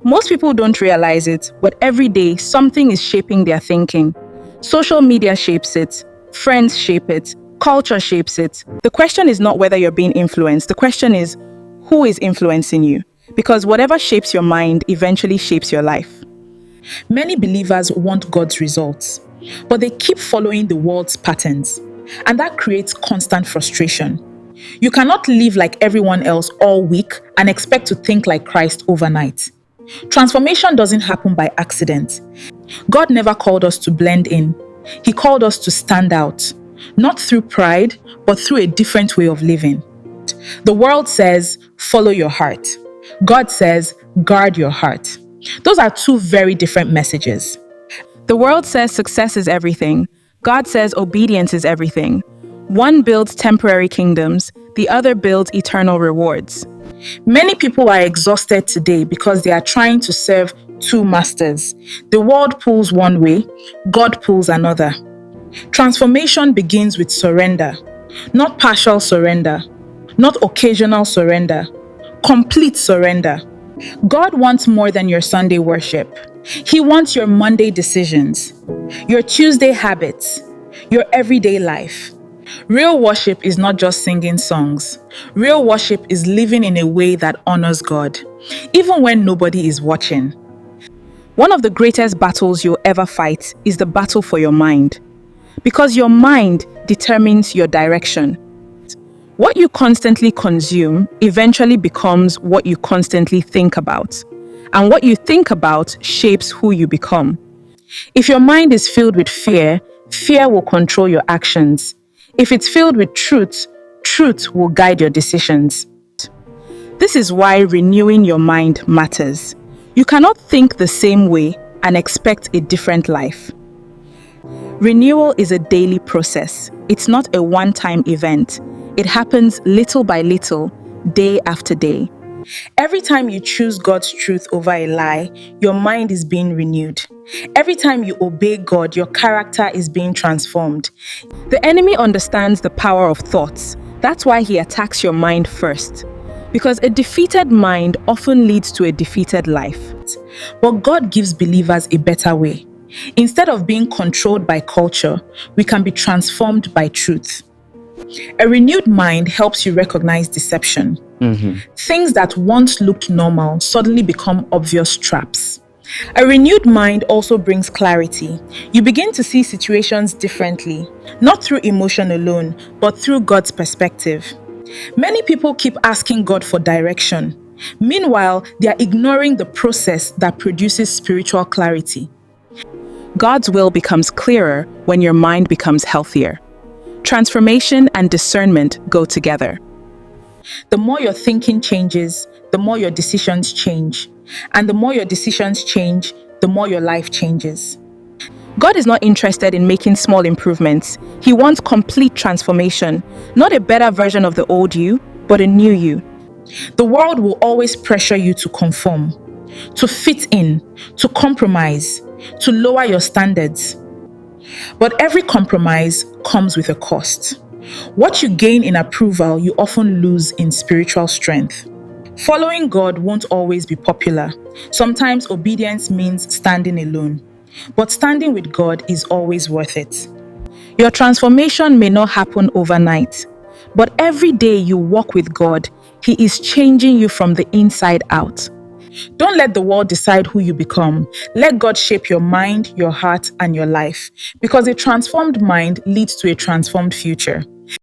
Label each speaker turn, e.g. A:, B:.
A: Most people don't realize it, but every day something is shaping their thinking. Social media shapes it, friends shape it, culture shapes it. The question is not whether you're being influenced, the question is who is influencing you? Because whatever shapes your mind eventually shapes your life. Many believers want God's results, but they keep following the world's patterns, and that creates constant frustration. You cannot live like everyone else all week and expect to think like Christ overnight. Transformation doesn't happen by accident. God never called us to blend in. He called us to stand out, not through pride, but through a different way of living. The world says, follow your heart. God says, guard your heart. Those are two very different messages. The world says success is everything. God says obedience is everything. One builds temporary kingdoms, the other builds eternal rewards. Many people are exhausted today because they are trying to serve two masters. The world pulls one way, God pulls another. Transformation begins with surrender, not partial surrender, not occasional surrender, complete surrender. God wants more than your Sunday worship. He wants your Monday decisions, your Tuesday habits, your everyday life. Real worship is not just singing songs. Real worship is living in a way that honors God, even when nobody is watching. One of the greatest battles you'll ever fight is the battle for your mind, because your mind determines your direction. What you constantly consume eventually becomes what you constantly think about, and what you think about shapes who you become. If your mind is filled with fear, fear will control your actions. If it's filled with truth, truth will guide your decisions. This is why renewing your mind matters. You cannot think the same way and expect a different life. Renewal is a daily process. It's not a one-time event. It happens little by little, day after day. Every time you choose God's truth over a lie, your mind is being renewed. Every time you obey God, your character is being transformed. The enemy understands the power of thoughts. That's why he attacks your mind first. Because a defeated mind often leads to a defeated life. But God gives believers a better way. Instead of being controlled by culture, we can be transformed by truth. A renewed mind helps you recognize deception. Things that once looked normal suddenly become obvious traps. A renewed mind also brings clarity. You begin to see situations differently, not through emotion alone, but through God's perspective. Many people keep asking God for direction. Meanwhile, they are ignoring the process that produces spiritual clarity. God's will becomes clearer when your mind becomes healthier. Transformation and discernment go together. The more your thinking changes, the more your decisions change. And the more your decisions change, the more your life changes. God is not interested in making small improvements. He wants complete transformation, not a better version of the old you, but a new you. The world will always pressure you to conform, to fit in, to compromise, to lower your standards. But every compromise comes with a cost. What you gain in approval, you often lose in spiritual strength. Following God won't always be popular. Sometimes obedience means standing alone. But standing with God is always worth it. Your transformation may not happen overnight, but every day you walk with God, He is changing you from the inside out. Don't let the world decide who you become. Let God shape your mind, your heart, and your life, because a transformed mind leads to a transformed future.